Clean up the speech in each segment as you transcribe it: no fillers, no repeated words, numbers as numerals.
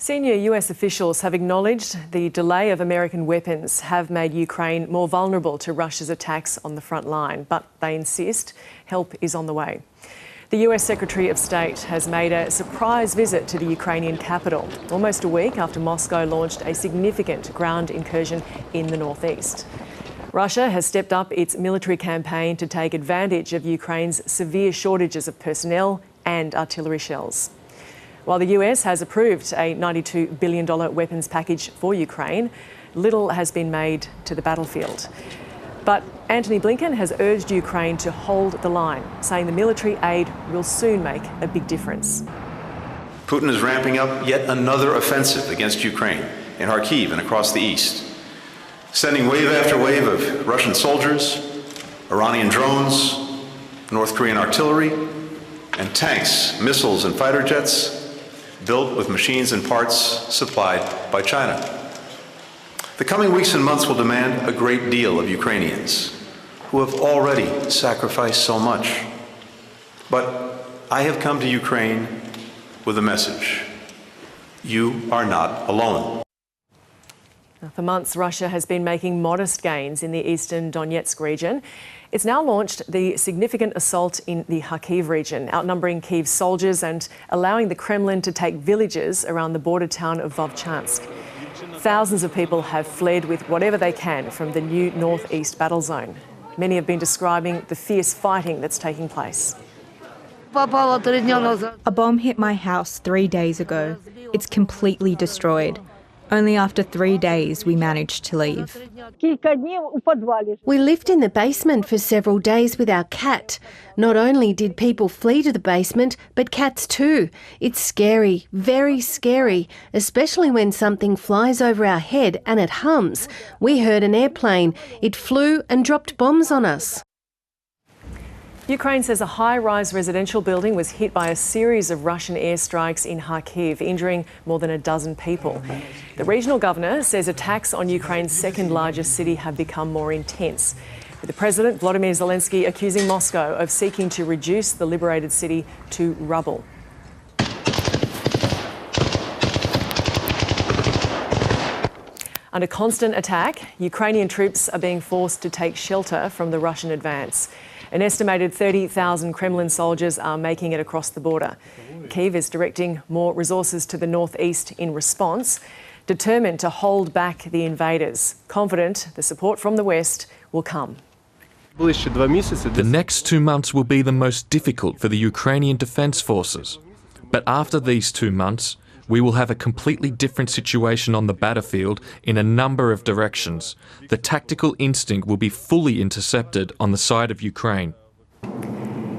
Senior US officials have acknowledged the delay of American weapons have made Ukraine more vulnerable to Russia's attacks on the front line, but they insist help is on the way. The US Secretary of State has made a surprise visit to the Ukrainian capital, almost a week after Moscow launched a significant ground incursion in the northeast. Russia has stepped up its military campaign to take advantage of Ukraine's severe shortages of personnel and artillery shells. While the US has approved a $92 billion weapons package for Ukraine, little has been made to the battlefield. But Antony Blinken has urged Ukraine to hold the line, saying the military aid will soon make a big difference. Putin is ramping up yet another offensive against Ukraine in Kharkiv and across the east, sending wave after wave of Russian soldiers, Iranian drones, North Korean artillery, and tanks, missiles, and fighter jets built with machines and parts supplied by China. The coming weeks and months will demand a great deal of Ukrainians who have already sacrificed so much. But I have come to Ukraine with a message. You are not alone. For months, Russia has been making modest gains in the eastern Donetsk region. It's now launched the significant assault in the Kharkiv region, outnumbering Kyiv's soldiers and allowing the Kremlin to take villages around the border town of Vovchansk. Thousands of people have fled with whatever they can from the new northeast battle zone. Many have been describing the fierce fighting that's taking place. A bomb hit my house 3 days ago. It's completely destroyed. Only after 3 days we managed to leave. We lived in the basement for several days with our cat. Not only did people flee to the basement, but cats too. It's scary, very scary, especially when something flies over our head and it hums. We heard an airplane. It flew and dropped bombs on us. Ukraine says a high-rise residential building was hit by a series of Russian airstrikes in Kharkiv, injuring more than a dozen people. The regional governor says attacks on Ukraine's second-largest city have become more intense, with the President, Volodymyr Zelensky, accusing Moscow of seeking to reduce the liberated city to rubble. Under constant attack, Ukrainian troops are being forced to take shelter from the Russian advance. An estimated 30,000 Kremlin soldiers are making it across the border. Kyiv is directing more resources to the northeast in response, determined to hold back the invaders, confident the support from the West will come. The next 2 months will be the most difficult for the Ukrainian Defence Forces. But after these 2 months, we will have a completely different situation on the battlefield in a number of directions. The tactical instinct will be fully intercepted on the side of Ukraine.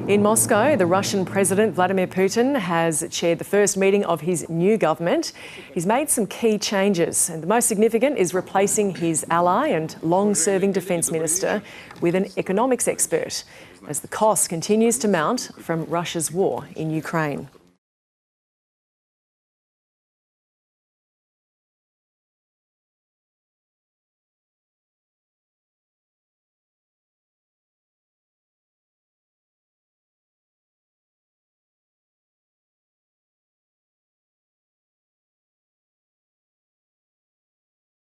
In Moscow, the Russian President Vladimir Putin has chaired the first meeting of his new government. He's made some key changes, and the most significant is replacing his ally and long-serving defence minister with an economics expert, as the cost continues to mount from Russia's war in Ukraine.